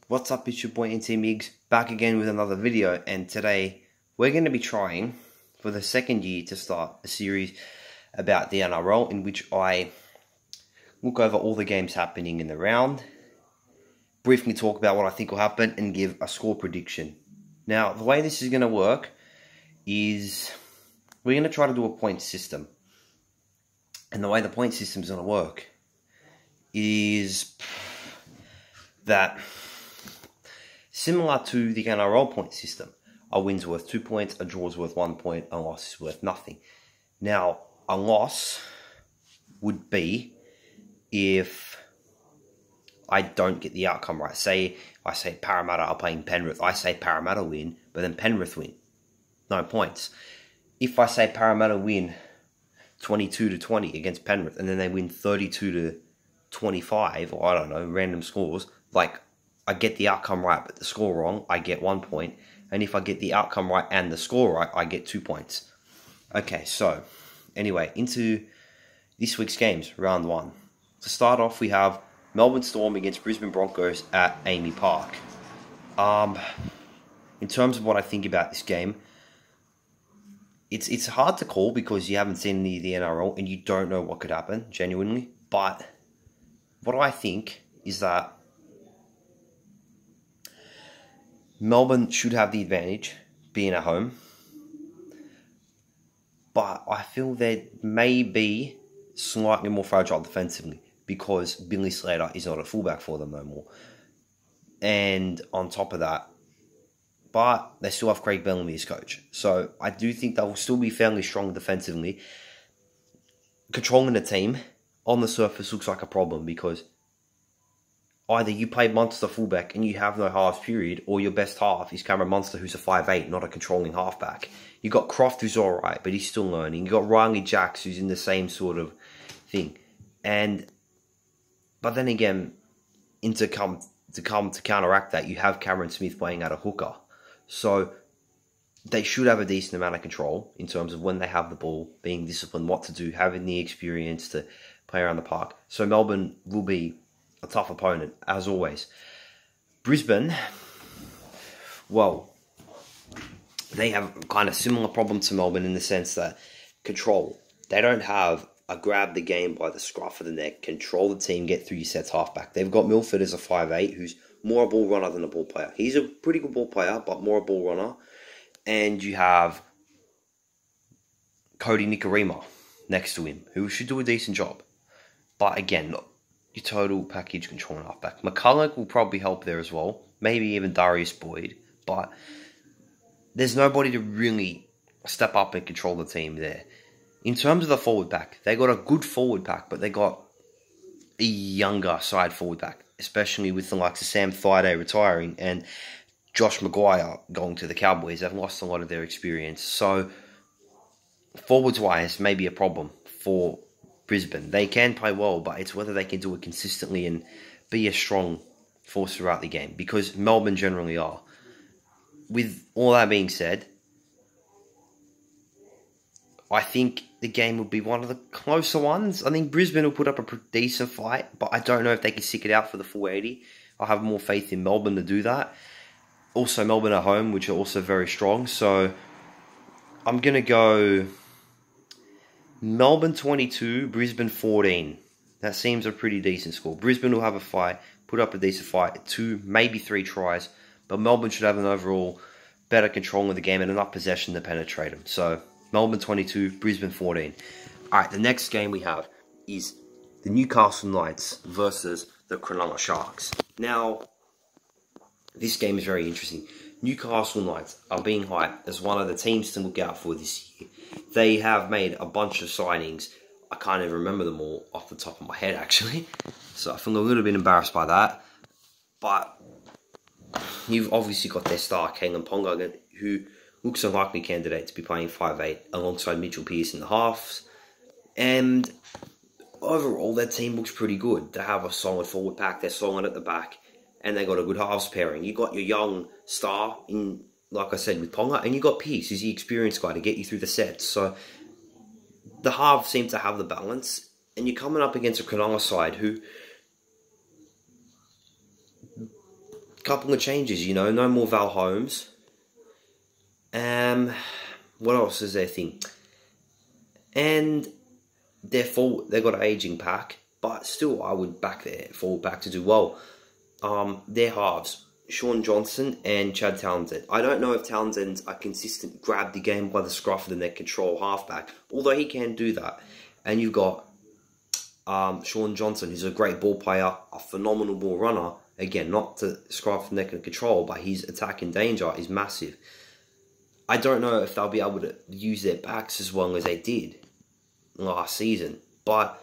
What's up, it's your boy NT Migs, back again with another video, and today we're going to be trying for the second year to start a series about the NRL in which I look over all the games happening in the round, briefly talk about what I think will happen, and give a score prediction. Now, the way this is going to work is we're going to try to do a point system, and the way the point system is going to work is that similar to the NRL point system, a win's worth 2 points, a draw's worth 1 point, a loss is worth nothing. Now, a loss would be if I don't get the outcome right. Say I say Parramatta are playing Penrith. I say Parramatta win, but then Penrith win. No points. If I say Parramatta win 22-20 against Penrith, and then they win 32-25, or I don't know, random scores, like I get the outcome right but the score wrong, I get 1 point. And if I get the outcome right and the score right, I get 2 points. Okay, so anyway, into this week's games, round one. To start off, we have Melbourne Storm against Brisbane Broncos at Amy Park. In terms of what I think about this game, it's hard to call because you haven't seen any of the NRL and you don't know what could happen, genuinely. But what I think is that Melbourne should have the advantage, being at home. But I feel they may be slightly more fragile defensively because Billy Slater is not a fullback for them no more. And on top of that, but they still have Craig Bellamy as coach. So I do think they will still be fairly strong defensively. Controlling the team on the surface looks like a problem because either you play Munster fullback and you have no halves period, or your best half is Cameron Munster, who's a 5'8", not a controlling halfback. You got Croft, who's alright, but he's still learning. You got Riley Jacks, who's in the same sort of thing. But then again, to counteract that, you have Cameron Smith playing at a hooker. So they should have a decent amount of control in terms of when they have the ball, being disciplined, what to do, having the experience to play around the park. So Melbourne will be a tough opponent, as always. Brisbane, well, they have kind of similar problem to Melbourne in the sense that control. They don't have a grab the game by the scruff of the neck, control the team, get through your sets halfback. They've got Milford as a 5'8", who's more a ball runner than a ball player. He's a pretty good ball player, but more a ball runner. And you have Cody Nikorima next to him, who should do a decent job. But again, your total package controlling halfback. McCulloch will probably help there as well. Maybe even Darius Boyd. But there's nobody to really step up and control the team there. In terms of the forward pack, they got a good forward pack, but they got a younger side forward pack, especially with the likes of Sam Thaiday retiring and Josh Maguire going to the Cowboys. They've lost a lot of their experience. So, forwards-wise, may be a problem for Brisbane. They can play well, but it's whether they can do it consistently and be a strong force throughout the game, because Melbourne generally are. With all that being said, I think the game will be one of the closer ones. I think Brisbane will put up a decent fight, but I don't know if they can stick it out for the full 80. I have more faith in Melbourne to do that. Also, Melbourne at home, which are also very strong. So, I'm going to go Melbourne 22, Brisbane 14. That seems a pretty decent score. Brisbane will have a fight, put up a decent fight, 2, maybe 3 tries, but Melbourne should have an overall better control of the game and enough possession to penetrate them. So, Melbourne 22, Brisbane 14. Alright, the next game we have is the Newcastle Knights versus the Cronulla Sharks. Now, this game is very interesting. Newcastle Knights are being hyped as one of the teams to look out for this year. They have made a bunch of signings. I can't even remember them all off the top of my head, actually. So I feel a little bit embarrassed by that. But you've obviously got their star, Kalen Ponga, who looks a likely candidate to be playing 5'8", alongside Mitchell Pearce in the halves. And overall, their team looks pretty good. They have a solid forward pack, they're solid at the back, and they got a good halves pairing. You got your young star in, like I said, with Ponga, and you got Pearce, who's the experienced guy to get you through the sets. So the halves seem to have the balance, and you're coming up against a Cronulla side who couple of changes, you know, no more Val Holmes. What else is their thing? And they've got an aging pack, but still I would back their forward pack to do well. Their halves, Sean Johnson and Chad Townsend. I don't know if Townsend's a consistent grab the game by the scruff of the neck control halfback, although he can do that. And you've got Sean Johnson, who's a great ball player, a phenomenal ball runner. Again, not to scruff the neck and control, but his attack and danger is massive. I don't know if they'll be able to use their backs as well as they did last season, but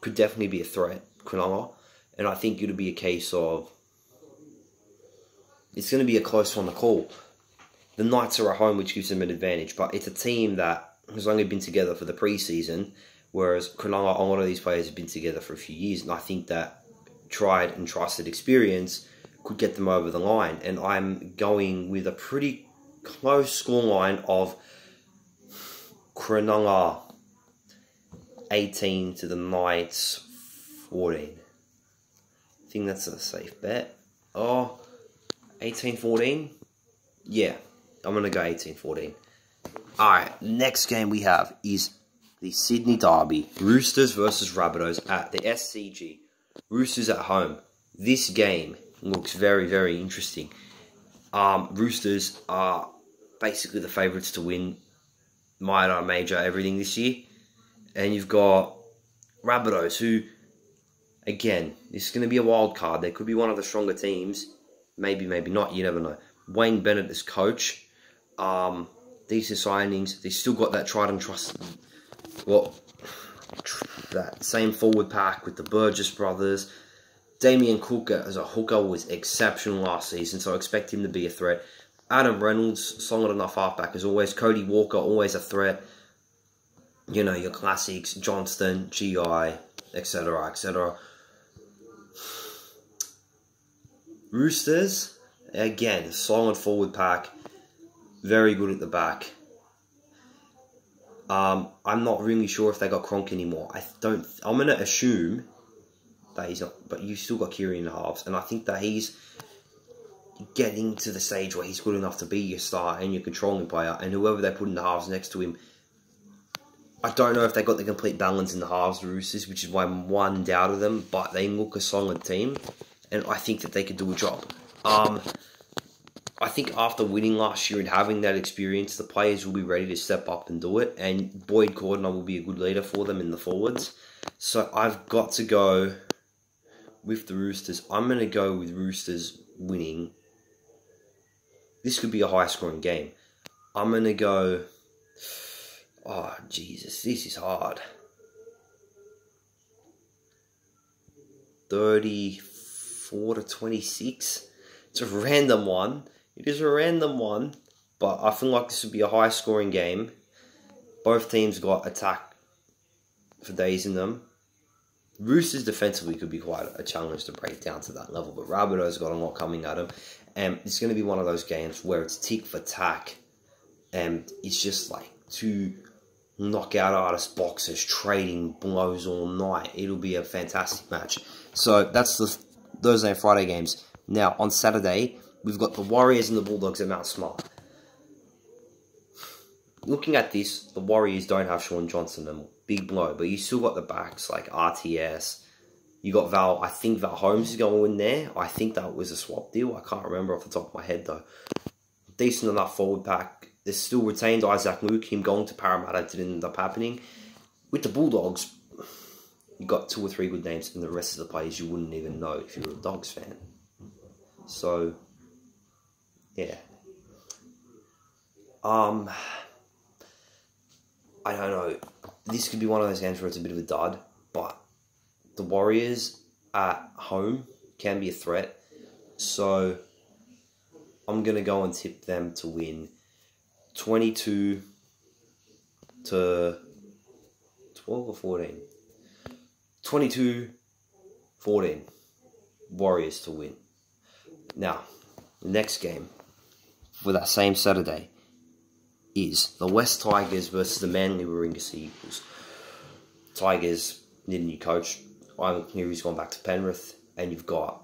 could definitely be a threat, Cronulla. And I think it'll be a case of, it's going to be a close one to call. The Knights are at home, which gives them an advantage, but it's a team that has only been together for the preseason, whereas Cronulla, a lot of these players have been together for a few years, and I think that tried and trusted experience could get them over the line. And I'm going with a pretty close scoreline of Cronulla 18 to the Knights 14. I think that's a safe bet. 18-14? Yeah, I'm going to go 18-14. Alright, next game we have is the Sydney Derby. Roosters versus Rabbitohs at the SCG. Roosters at home. This game looks very, very interesting. Roosters are basically the favourites to win minor, major, everything this year. And you've got Rabbitohs, who, again, this is going to be a wild card. They could be one of the stronger teams. Maybe, maybe not. You never know. Wayne Bennett as coach. Decent signings. They still got that tried and trusted. Well, that same forward pack with the Burgess brothers. Damien Cook as a hooker was exceptional last season, so I expect him to be a threat. Adam Reynolds, solid enough halfback as always. Cody Walker, always a threat. You know, your classics, Johnston, GI, etc., etc. Roosters, again, solid forward pack. Very good at the back. I'm not really sure if they got Cronk anymore. I'm going to assume that he's not, but you still got Kiri in the halves, and I think that he's getting to the stage where he's good enough to be your star and your controlling player, and whoever they put in the halves next to him, I don't know if they got the complete balance in the halves, the Roosters, which is why I'm one doubt of them, but they look a solid team, and I think that they could do a job. I think after winning last year and having that experience, the players will be ready to step up and do it, and Boyd Cordner will be a good leader for them in the forwards. So I've got to go with the Roosters. I'm going to go with Roosters winning. This could be a high-scoring game. I'm going to go... Oh, Jesus, this is hard. 34-26. It's a random one. It is a random one, but I feel like this would be a high-scoring game. Both teams got attack for days in them. Roosters defensively could be quite a challenge to break down to that level, but Rabbitohs got a lot coming at them. And it's going to be one of those games where it's tick for tack, and it's just like two knockout artist boxers trading blows all night. It'll be a fantastic match. So that's the Thursday and Friday games. Now, on Saturday, we've got the Warriors and the Bulldogs at Mount Smart. Looking at this, the Warriors don't have Sean Johnson, and big blow, but you still got the backs like RTS. You got Val. I think Val Holmes is going in there. I think that was a swap deal. I can't remember off the top of my head though. Decent enough forward pack. They still retained Isaac Luke. Him going to Parramatta didn't end up happening. With the Bulldogs, you got 2 or 3 good names, and the rest of the players you wouldn't even know if you were a Dogs fan. So, yeah. I don't know. This could be one of those games where it's a bit of a dud, but the Warriors at home can be a threat. So, I'm going to go and tip them to win 22 to 12 or 14. 22-14. Warriors to win. Now, the next game for that same Saturday is the West Tigers versus the Manly Warringah Sea Eagles. Tigers need a new coach. Ivan Cleary's gone back to Penrith, and you've got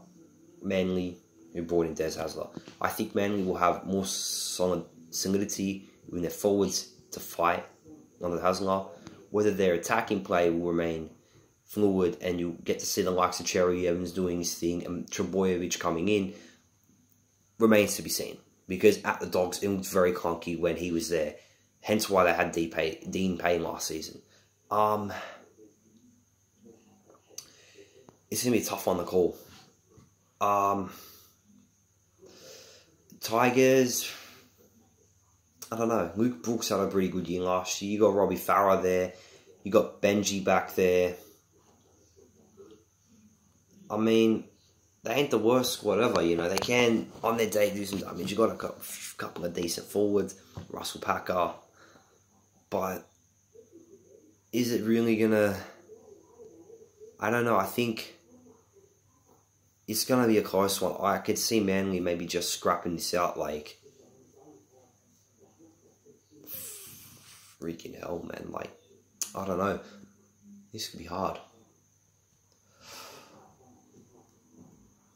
Manly who brought in Des Hasler. I think Manly will have more solidity in their forwards to fight under Hasler. Whether their attacking play will remain fluid and you get to see the likes of Cherry Evans doing his thing and Trebojevic coming in remains to be seen. Because at the Dogs, it was very clunky when he was there. Hence why they had Dean Payne last season. It's going to be a tough one to call. Tigers, I don't know. Luke Brooks had a pretty good year last year. You got Robbie Farah there. You got Benji back there. I mean, they ain't the worst squad ever, you know. They can, on their day, do some damage. You got a couple of decent forwards. Russell Packer. But is it really going to... I don't know. I think it's going to be a close one. I could see Manly maybe just scrapping this out like... Freaking hell, man. Like, I don't know. This could be hard.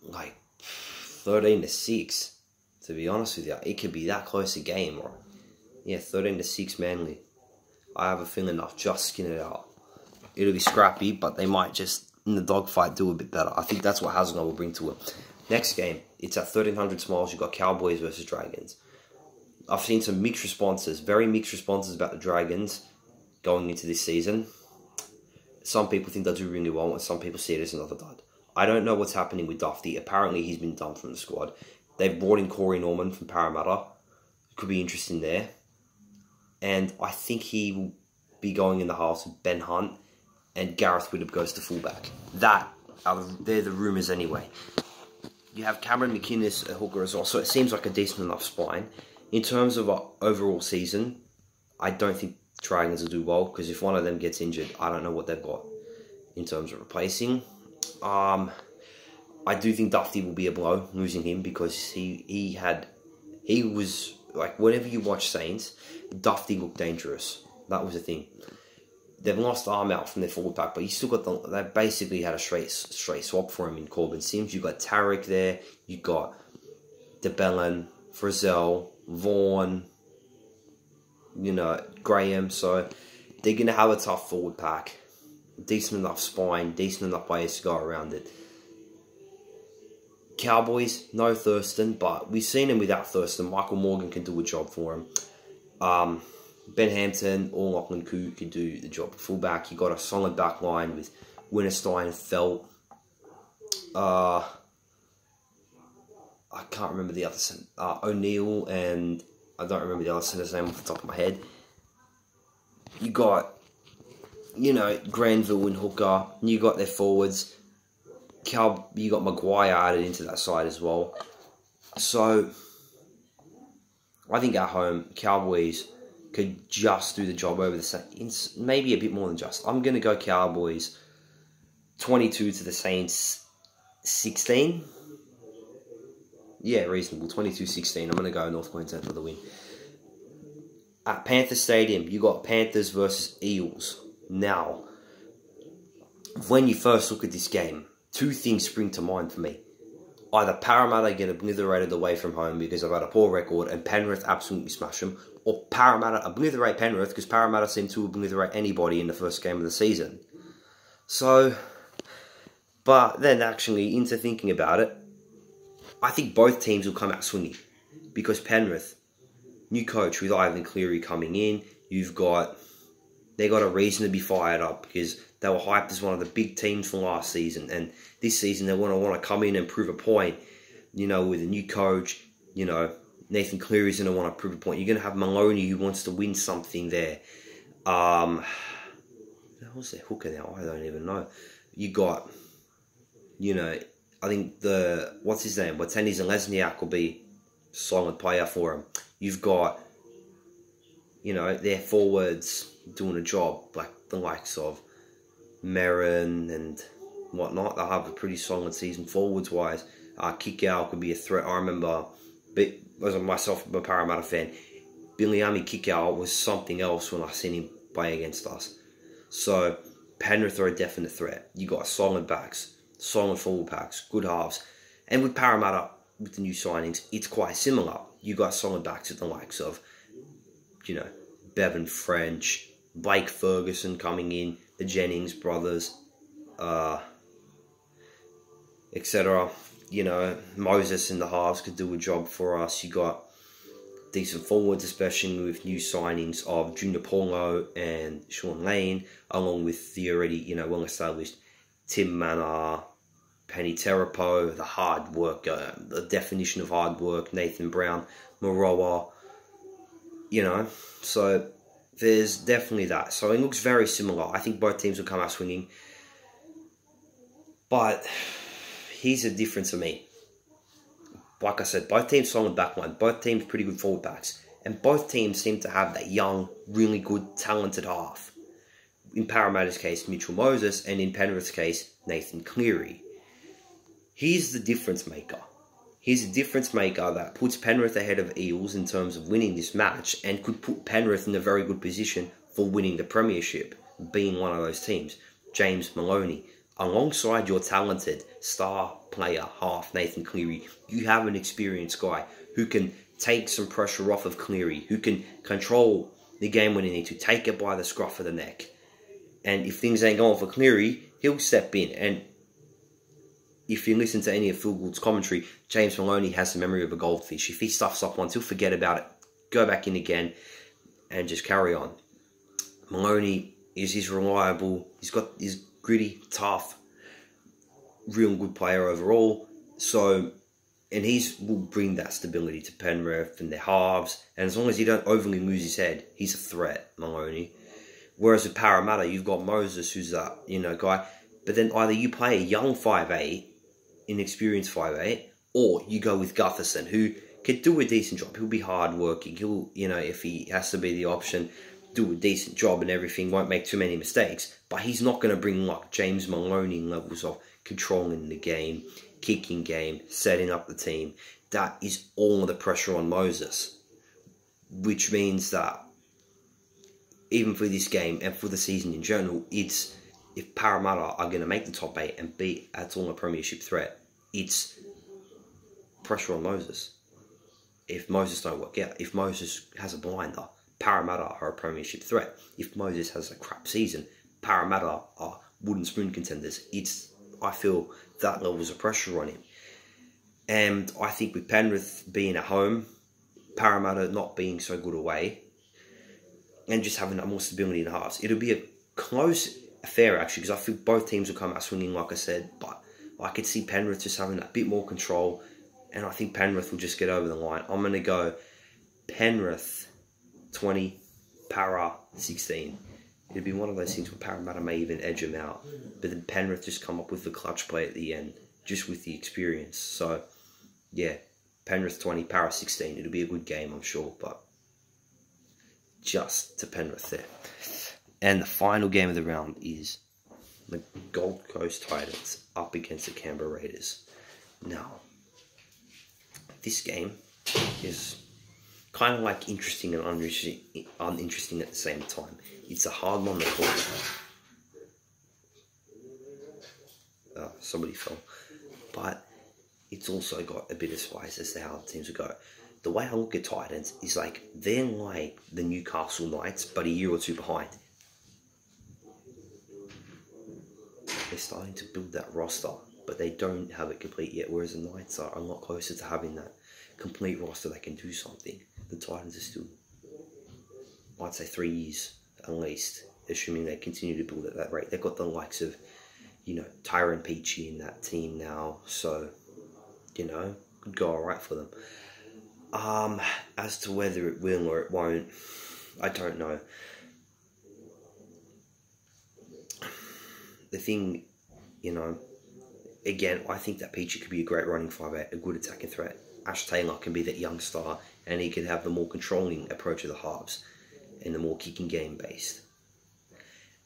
Like, 13-6, to be honest with you. It could be that close a game. Or, yeah, 13-6 Manly. I have a feeling they'll just skin it out. It'll be scrappy, but they might just, in the dogfight, do a bit better. I think that's what Hasler will bring to it. Next game, it's at 1300 Smiles. You've got Cowboys versus Dragons. I've seen some mixed responses, very mixed responses about the Dragons going into this season. Some people think they'll do really well, and some people see it as another dud. I don't know what's happening with Dufty. Apparently, he's been dumped from the squad. They've brought in Corey Norman from Parramatta. Could be interesting there. And I think he will be going in the halves with Ben Hunt, and Gareth Widdop goes to fullback. They're the rumours anyway. You have Cameron McInnes at hooker as well, so it seems like a decent enough spine. In terms of an overall season, I don't think Dragons will do well, because if one of them gets injured, I don't know what they've got in terms of replacing. I do think Dufty will be a blow, losing him, because he was, like, whenever you watch Saints, Dufty looked dangerous. That was the thing. They've lost arm out from their forward pack, but you still got they basically had a straight swap for him in Corbin Sims. You got Tarek there, you got DeBellin, Frizzell, Vaughan, you know, Graham. So they're going to have a tough forward pack. Decent enough spine, decent enough players to go around it. Cowboys, no Thurston, but we've seen him without Thurston. Michael Morgan can do a job for him. Ben Hampton or Lachlan Coo can do the job at fullback. You got a solid back line with Winterstein, Felt. I can't remember the other centre. O'Neill, and I don't remember the other centre's name off the top of my head. You got, you know, Granville and Hooker. You got their forwards. You got Maguire added into that side as well. So, I think at home, Cowboys could just do the job over the Saints. Maybe a bit more than just. I'm going to go Cowboys 22 to the Saints 16. Yeah, reasonable. 22-16. I'm going to go North Queensland for the win. At Panther Stadium, you got Panthers versus Eels. Now, when you first look at this game, two things spring to mind for me. Either Parramatta get obliterated away from home because they've had a poor record and Penrith absolutely smash them, or Parramatta obliterate Penrith because Parramatta seem to obliterate anybody in the first game of the season. So, but then actually, into thinking about it, I think both teams will come out swinging, because Penrith, new coach with Ivan Cleary coming in, they got a reason to be fired up because they were hyped as one of the big teams from last season, and this season they want to come in and prove a point, you know, with a new coach. You know, Nathan Cleary's going to want to prove a point. You're going to have Maloney who wants to win something there. Who's their hooker now? I don't even know. You got, you know, I think what's his name? Watani Zelezniak will be a solid player for him. You've got, you know, their forwards doing a job, like the likes of Merrin and whatnot. They'll have a pretty solid season forwards-wise. Kickout could be a threat. I remember, as myself, a Parramatta fan, Biliami Kickout was something else when I seen him play against us. So, Penrith are a definite threat. You got solid backs, solid forward packs, good halves. And with Parramatta, with the new signings, it's quite similar. You got solid backs at the likes of, you know, Bevan French, Blake Ferguson coming in, the Jennings brothers, etc. You know, Moses in the halves could do a job for us. You got decent forwards, especially with new signings of Junior Paulo and Sean Lane, along with the already, you know, well-established Tim Manor, Penny Terapo, the hard work, the definition of hard work, Nathan Brown, Moroa, you know, so there's definitely that. So it looks very similar. I think both teams will come out swinging. But here's the difference for me. Like I said, both teams solid backline, both teams pretty good forward backs, and both teams seem to have that young, really good, talented half. In Parramatta's case, Mitchell Moses, and in Penrith's case, Nathan Cleary. Here's the difference maker. Here's a difference maker that puts Penrith ahead of Eels in terms of winning this match and could put Penrith in a very good position for winning the premiership, being one of those teams. James Maloney. Alongside your talented star player, half Nathan Cleary, you have an experienced guy who can take some pressure off of Cleary, who can control the game when he needs to, take it by the scruff of the neck. And if things ain't going for Cleary, he'll step in. And if you listen to any of Phil Gould's commentary, James Maloney has the memory of a goldfish. If he stuffs up once, he'll forget about it, go back in again, and just carry on. Maloney is reliable. He's gritty, tough, real good player overall. So, and will bring that stability to Penrith and their halves. And as long as he don't overly lose his head, he's a threat, Maloney. Whereas with Parramatta, you've got Moses, who's that, you know, guy. But then either you play a young 5'8", inexperienced 5'8", or you go with Gutherson, who could do a decent job. He'll be hard-working. He'll, you know, if he has to be the option, do a decent job and everything, won't make too many mistakes. But he's not going to bring like James Maloney levels of controlling the game, kicking game, setting up the team. That is all of the pressure on Moses. Which means that even for this game and for the season in general, it's if Parramatta are going to make the top 8 and be at all a premiership threat, it's pressure on Moses. If Moses don't work out, if Moses has a blinder, Parramatta are a premiership threat. If Moses has a crap season, Parramatta are wooden spoon contenders. I feel that levels of pressure on him. And I think with Penrith being at home, Parramatta not being so good away, and just having that more stability in the halves, it'll be a close affair actually, because I feel both teams will come out swinging, like I said, but I could see Penrith just having a bit more control, and I think Penrith will just get over the line. I'm going to go Penrith 20, Para 16. It'll be one of those things where Parramatta may even edge them out, but then Penrith just come up with the clutch play at the end, just with the experience. So, yeah, Penrith 20, Para 16. It'll be a good game, I'm sure, but just to Penrith there. And the final game of the round is the Gold Coast Titans up against the Canberra Raiders. Now, this game is kind of like interesting and uninteresting at the same time. It's a hard one to call. Somebody fell. But it's also got a bit of spice as to how the teams will go. The way I look at Titans is like, they're like the Newcastle Knights, but a year or two behind. They're starting to build that roster, but they don't have it complete yet, whereas the Knights are a lot closer to having that complete roster that can do something. The Titans are still, I'd say, 3 years at least, assuming they continue to build at that rate. They've got the likes of, you know, Tyrone Peachy in that team now, so, you know, could go alright for them. As to whether it will or it won't, I don't know. The thing, you know, again, I think that Peachy could be a great running 5'8", a good attacking threat. Ash Taylor can be that young star, and he can have the more controlling approach of the halves and the more kicking game based.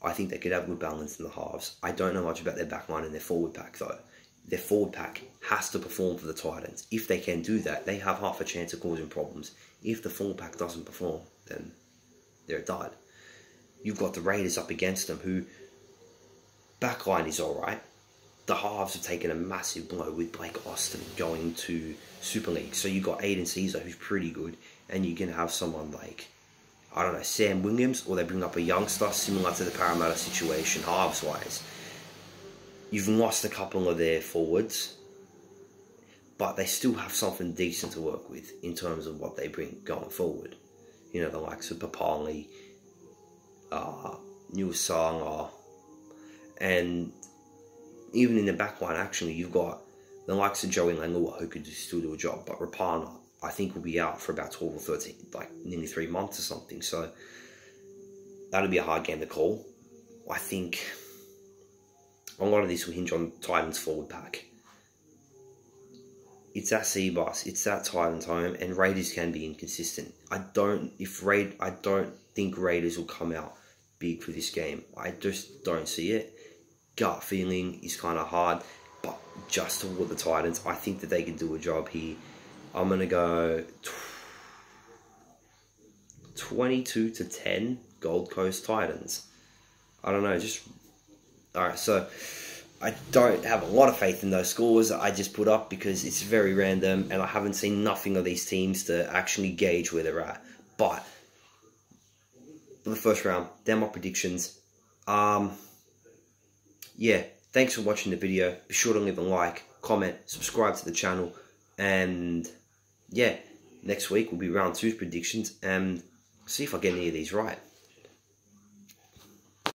I think they could have good balance in the halves. I don't know much about their back line and their forward pack though. Their forward pack has to perform for the Titans. If they can do that, they have half a chance of causing problems. If the forward pack doesn't perform, then they're dud. You've got the Raiders up against them, who backline is alright. the halves have taken a massive blow with Blake Austin going to Super League. So you got Aiden Caesar, who's pretty good, and you can have someone like, I don't know, Sam Williams, or they bring up a youngster similar to the Parramatta situation, halves-wise. You've lost a couple of their forwards, but they still have something decent to work with in terms of what they bring going forward. You know, the likes of Papali, Nuasanga, and even in the back line, actually, you've got the likes of Joey Langua, who could still do a job, but Rapana, I think, will be out for about 12 or 13, like nearly 3 months or something. So that'll be a hard game to call. I think a lot of this will hinge on Titans' forward pack. It's that Seabus, it's that Titans home, and Raiders can be inconsistent. I don't think Raiders will come out big for this game. I just don't see it. Gut feeling is kind of hard, but just toward the Titans, I think that they can do a job here. I'm going to go 22-10 Gold Coast Titans. I don't know, just... Alright, so I don't have a lot of faith in those scores I just put up because it's very random and I haven't seen nothing of these teams to actually gauge where they're at. But for the first round, they're my predictions. Yeah, thanks for watching the video. Be sure to leave a like, comment, subscribe to the channel, and yeah, next week will be round 2's predictions and see if I get any of these right.